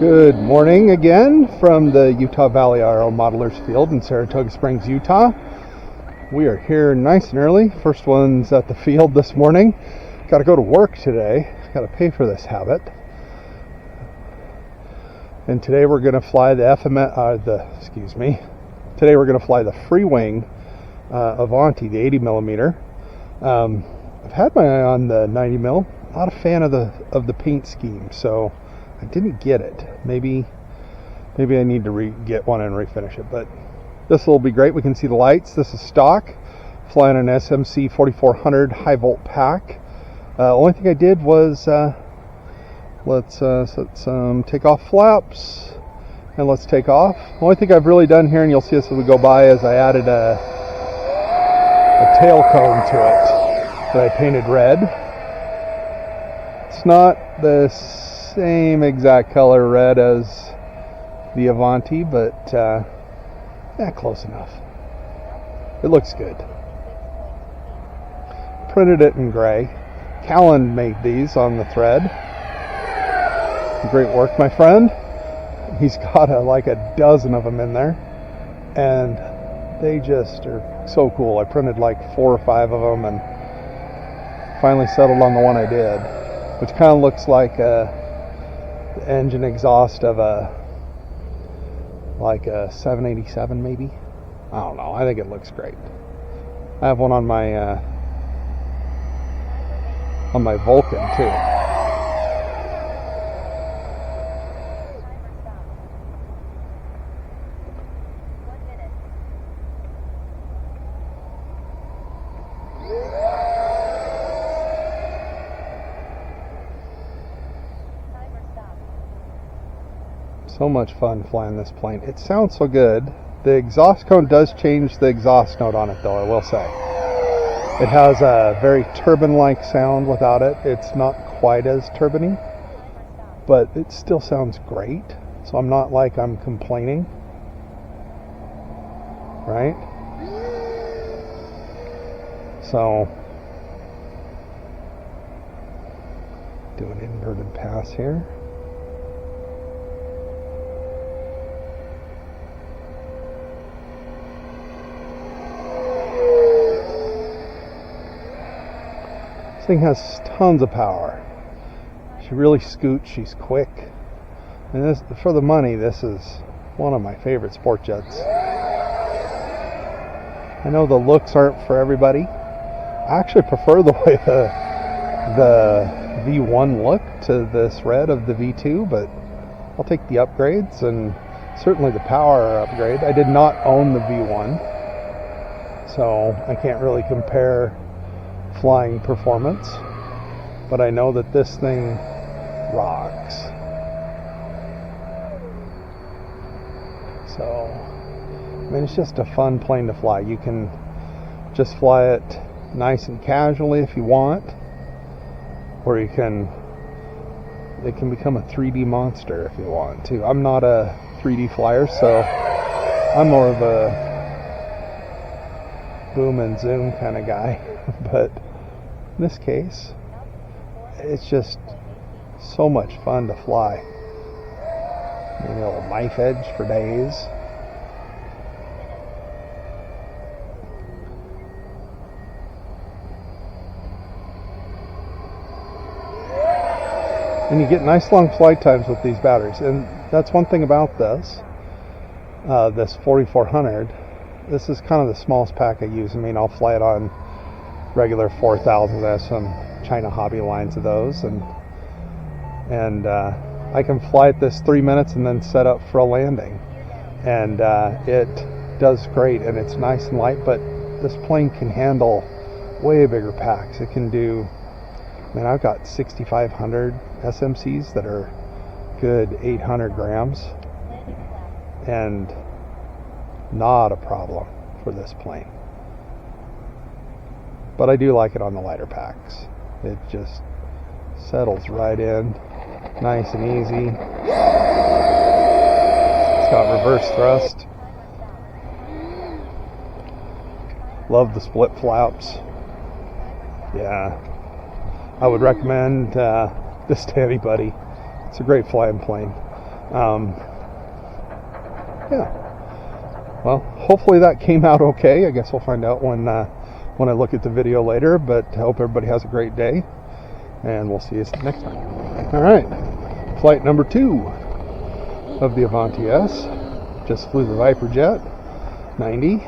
Good morning again from the Utah Valley RO Modelers Field in Saratoga Springs, Utah. We are here nice and early. First one's at the field this morning. Got to go to work today. Got to pay for this habit. And today we're going to fly the Today we're going to fly the free wing Avanti, the 80 millimeter. I've had my eye on the 90 mil. Not a fan of the paint scheme, so I didn't get it. Maybe I need to get one and refinish it, but this will be great. We can see the lights. This is stock, flying an SMC 4400 high volt pack. Only thing I did was let's take off flaps and let's take off. The only thing I've really done here, and you'll see this as we go by, is I added a tail cone to it that I painted red. It's not the same exact color red as the Avanti, but close enough. It looks good. Printed it in gray. Callan made these on the thread. Great work, my friend. He's got like a dozen of them in there, and they just are so cool. I printed like 4 or 5 of them and finally settled on the one I did, which kind of looks like the engine exhaust of a 787 maybe. I don't know. I think it looks great. I have one on my Vulcan too. So much fun flying this plane. It sounds so good. The exhaust cone does change the exhaust note on it, though, I will say. It has a very turbine-like sound without it. It's not quite as turbine-y, but it still sounds great. So I'm not like I'm complaining, right? So, do an inverted pass here. This thing has tons of power. She really scoots. She's quick. And this, for the money, this is one of my favorite sport jets. I know the looks aren't for everybody. I actually prefer the way the V1 looked to this red of the V2, but I'll take the upgrades and certainly the power upgrade. I did not own the V1, so I can't really compare flying performance, but I know that this thing rocks. So, I mean, it's just a fun plane to fly. You can just fly it nice and casually if you want, or it can become a 3D monster if you want to. I'm not a 3D flyer, so I'm more of a boom and zoom kind of guy, but in this case it's just so much fun to fly. Maybe a little knife edge for days. And you get nice long flight times with these batteries, and that's one thing about this 4400. This is kind of the smallest pack I use. I mean, I'll fly it on regular 4000. I have some China Hobby lines of those, and I can fly it this 3 minutes and then set up for a landing, and it does great, and it's nice and light. But this plane can handle way bigger packs. It can do, man, I've got 6500 SMCs that are good 800 grams, and not a problem for this plane. But I do like it on the lighter packs. It just settles right in, nice and easy. It's got reverse thrust. Love the split flaps. Yeah, I would recommend this to anybody. It's a great flying plane. Yeah. Well, hopefully that came out okay. I guess we'll find out when I look at the video later. But I hope everybody has a great day, and we'll see you next time. All right, flight number 2 of the Avanti S. Just flew the Viper jet 90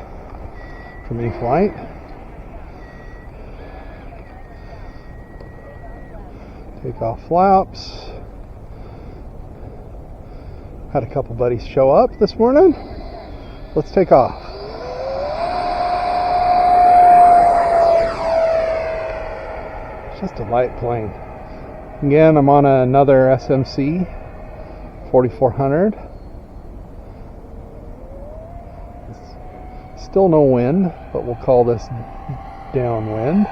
from E-Flight. Takeoff flaps. Had a couple buddies show up this morning. Let's take off. It's just a light plane. Again, I'm on another SMC 4400. Still no wind, but we'll call this downwind.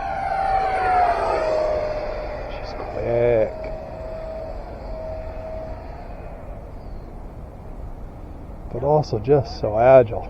She's quick. But also just so agile.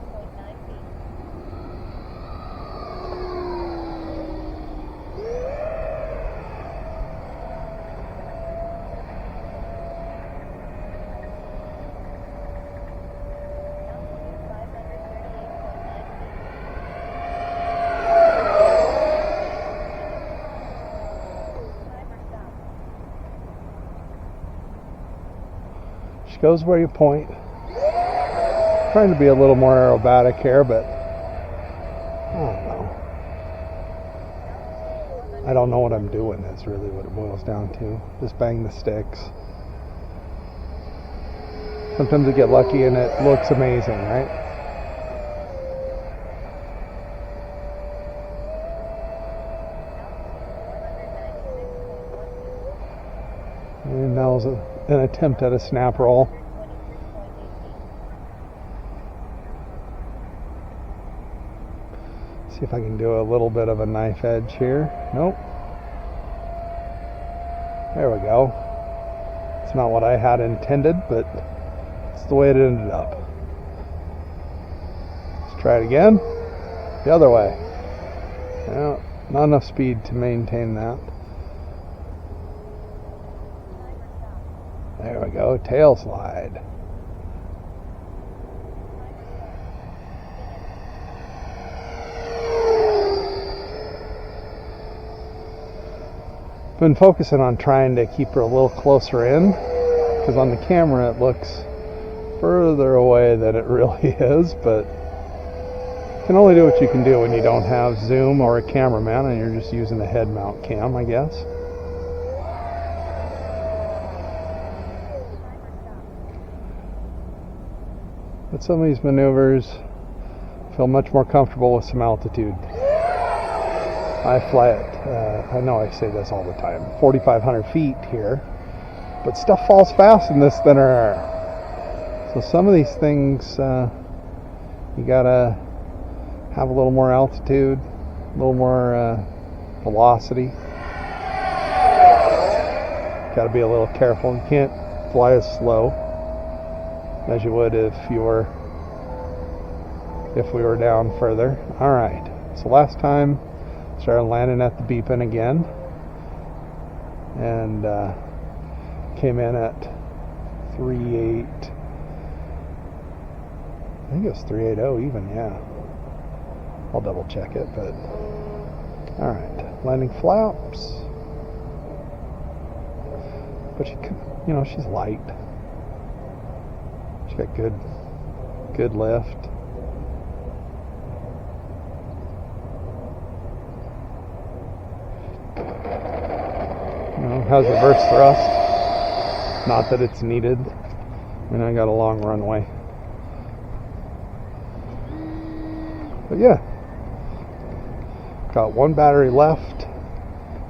She goes where you point. Trying to be a little more aerobatic here, but I don't know. I don't know what I'm doing. That's really what it boils down to. Just bang the sticks. Sometimes I get lucky and it looks amazing, right? And that was an attempt at a snap roll. See if I can do a little bit of a knife edge here. Nope. There we go. It's not what I had intended, but it's the way it ended up. Let's try it again. The other way. Yeah, not enough speed to maintain that. There we go. Tail slide. Been focusing on trying to keep her a little closer in, because on the camera it looks further away than it really is, but you can only do what you can do when you don't have zoom or a cameraman and you're just using a head mount cam, I guess. But some of these maneuvers feel much more comfortable with some altitude. I fly at, I know I say this all the time, 4,500 feet here, but stuff falls fast in this thinner air. So some of these things, you gotta have a little more altitude, a little more velocity. Gotta be a little careful. You can't fly as slow as you would if we were down further. All right, so last time started landing at the beeping again, and came in at 3.8. I think it was 3.80 even, yeah. I'll double check it, but all right. Landing flaps, but she, you know, she's light. She's got good lift. Has reverse thrust. Not that it's needed. I mean, I got a long runway. But yeah, got one battery left.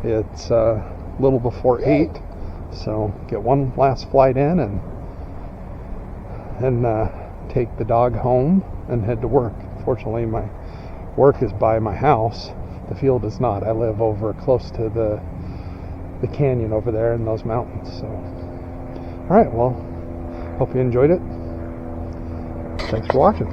It's a little before 8, so get one last flight in and take the dog home and head to work. Fortunately, my work is by my house. The field is not. I live over close to the canyon over there in those mountains. So, all right, well, hope you enjoyed it. Thanks for watching.